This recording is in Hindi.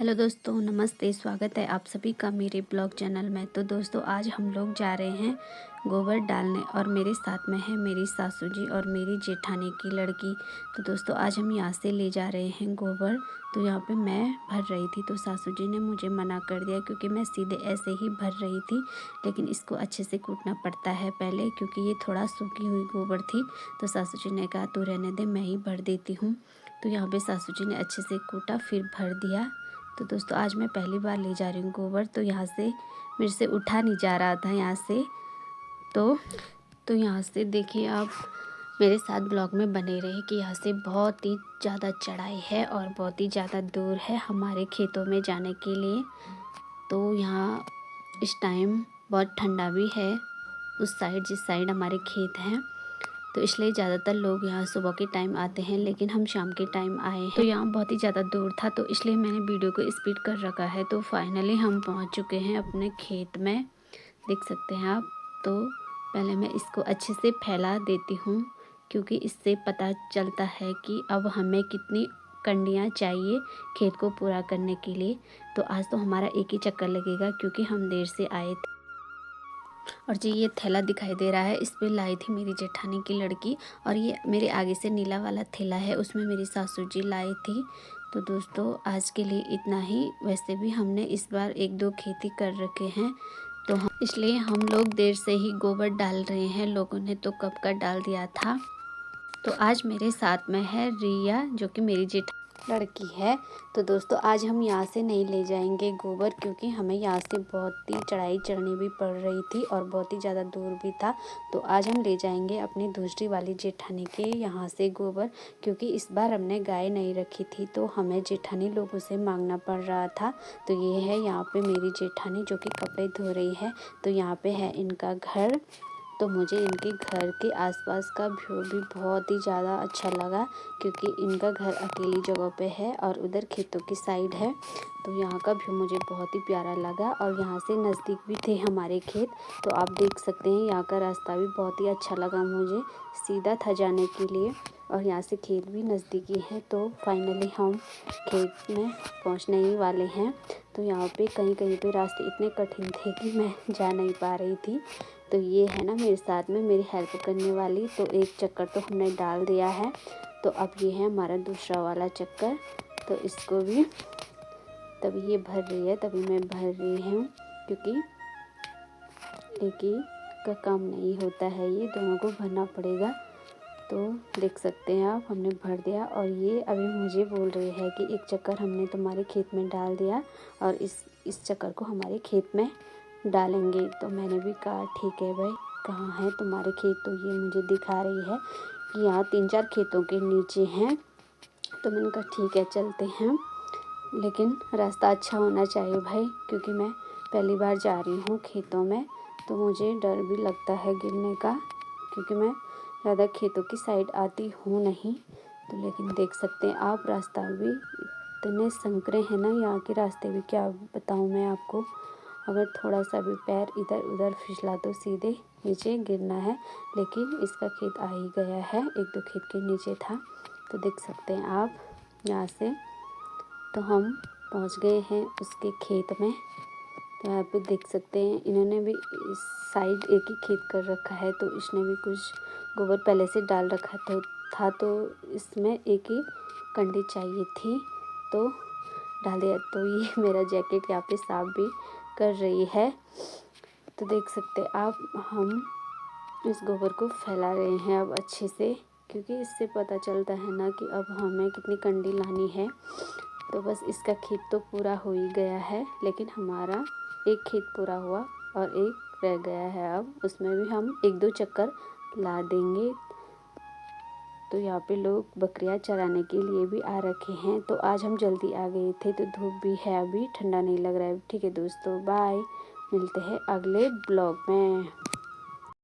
हेलो दोस्तों, नमस्ते। स्वागत है आप सभी का मेरे ब्लॉग चैनल में। तो दोस्तों आज हम लोग जा रहे हैं गोबर डालने और मेरे साथ में है मेरी सासू जी और मेरी जेठानी की लड़की। तो दोस्तों आज हम यहाँ से ले जा रहे हैं गोबर। तो यहाँ पे मैं भर रही थी तो सासू जी ने मुझे मना कर दिया क्योंकि मैं सीधे ऐसे ही भर रही थी, लेकिन इसको अच्छे से कूटना पड़ता है पहले क्योंकि ये थोड़ा सूखी हुई गोबर थी। तो सासू जी ने कहा तू रहने दे, मैं ही भर देती हूँ। तो यहाँ पे सासू जी ने अच्छे से कूटा फिर भर दिया। तो दोस्तों आज मैं पहली बार ले जा रही हूँ गोबर, तो यहाँ से मेरे से उठा नहीं जा रहा था यहाँ से। तो यहाँ से देखिए आप मेरे साथ ब्लॉग में बने रहे कि यहाँ से बहुत ही ज़्यादा चढ़ाई है और बहुत ही ज़्यादा दूर है हमारे खेतों में जाने के लिए। तो यहाँ इस टाइम बहुत ठंडा भी है उस साइड जिस साइड हमारे खेत हैं, तो इसलिए ज़्यादातर लोग यहाँ सुबह के टाइम आते हैं, लेकिन हम शाम के टाइम आए हैं। तो यहाँ बहुत ही ज़्यादा दूर था तो इसलिए मैंने वीडियो को स्पीड कर रखा है। तो फाइनली हम पहुँच चुके हैं अपने खेत में, देख सकते हैं आप। तो पहले मैं इसको अच्छे से फैला देती हूँ क्योंकि इससे पता चलता है कि अब हमें कितनी कंडियाँ चाहिए खेत को पूरा करने के लिए। तो आज तो हमारा एक ही चक्कर लगेगा क्योंकि हम देर से आए थे। और जी ये थैला दिखाई दे रहा है, इस पे लाई थी मेरी जेठानी की लड़की, और ये मेरे आगे से नीला वाला थैला है उसमें मेरी सासू जी लाई थी। तो दोस्तों आज के लिए इतना ही। वैसे भी हमने इस बार एक दो खेती कर रखे हैं तो इसलिए हम लोग देर से ही गोबर डाल रहे हैं, लोगों ने तो कब का डाल दिया था। तो आज मेरे साथ में है रिया जो कि मेरी जेठानी लड़की है। तो दोस्तों आज हम यहाँ से नहीं ले जाएंगे गोबर क्योंकि हमें यहाँ से बहुत ही चढ़ाई चढ़नी भी पड़ रही थी और बहुत ही ज़्यादा दूर भी था। तो आज हम ले जाएंगे अपनी दूसरी वाली जेठानी के यहाँ से गोबर, क्योंकि इस बार हमने गाय नहीं रखी थी तो हमें जेठानी लोगों से मांगना पड़ रहा था। तो ये है यहाँ पे मेरी जेठानी जो कि कपड़े धो रही है। तो यहाँ पे है इनका घर। तो मुझे इनके घर के आसपास का व्यू भी बहुत ही ज़्यादा अच्छा लगा क्योंकि इनका घर अकेली जगह पे है और उधर खेतों की साइड है। तो यहाँ का व्यू मुझे बहुत ही प्यारा लगा और यहाँ से नज़दीक भी थे हमारे खेत। तो आप देख सकते हैं यहाँ का रास्ता भी बहुत ही अच्छा लगा मुझे, सीधा था जाने के लिए और यहाँ से खेत भी नज़दीकी है। तो फाइनली हम खेत में पहुँचने ही वाले हैं। तो यहाँ पे कहीं कहीं पे रास्ते इतने कठिन थे कि मैं जा नहीं पा रही थी। तो ये है ना मेरे साथ में मेरी हेल्प करने वाली। तो एक चक्कर तो हमने डाल दिया है, तो अब ये है हमारा दूसरा वाला चक्कर। तो इसको भी तभी ये भर रही है, तभी मैं भर रही हूँ क्योंकि एक ही का काम नहीं होता है, ये दोनों को भरना पड़ेगा। तो देख सकते हैं आप हमने भर दिया और ये अभी मुझे बोल रही है कि एक चक्कर हमने तुम्हारे खेत में डाल दिया और इस चक्कर को हमारे खेत में डालेंगे। तो मैंने भी कहा ठीक है भाई, कहाँ है तुम्हारे खेत। तो ये मुझे दिखा रही है कि यहाँ 3-4 खेतों के नीचे हैं। तो मैंने कहा ठीक है चलते हैं, लेकिन रास्ता अच्छा होना चाहिए भाई क्योंकि मैं पहली बार जा रही हूँ खेतों में। तो मुझे डर भी लगता है गिरने का क्योंकि मैं ज़्यादा खेतों की साइड आती हूँ नहीं। तो लेकिन देख सकते हैं आप रास्ता भी इतने संकरे हैं ना यहाँ के रास्ते भी, क्या बताऊँ मैं आपको। अगर थोड़ा सा भी पैर इधर उधर फिसला तो सीधे नीचे गिरना है। लेकिन इसका खेत आ ही गया है, 1-2 खेत के नीचे था। तो देख सकते हैं आप यहाँ से। तो हम पहुँच गए हैं उसके खेत में। तो यहाँ पे देख सकते हैं इन्होंने भी इस साइड एक ही खेत कर रखा है, तो इसने भी कुछ गोबर पहले से डाल रखा था। तो इसमें एक ही कंडी चाहिए थी तो डाल दिया। तो ये मेरा जैकेट यहाँ पे साफ भी कर रही है। तो देख सकते आप हम इस गोबर को फैला रहे हैं अब अच्छे से, क्योंकि इससे पता चलता है ना कि अब हमें कितनी कंडी लानी है। तो बस इसका खेत तो पूरा हो ही गया है, लेकिन हमारा एक खेत पूरा हुआ और एक रह गया है। अब उसमें भी हम 1-2 चक्कर ला देंगे। तो यहाँ पे लोग बकरियाँ चराने के लिए भी आ रखे हैं। तो आज हम जल्दी आ गए थे तो धूप भी है, अभी ठंडा नहीं लग रहा है। ठीक है दोस्तों, बाय, मिलते हैं अगले ब्लॉग में।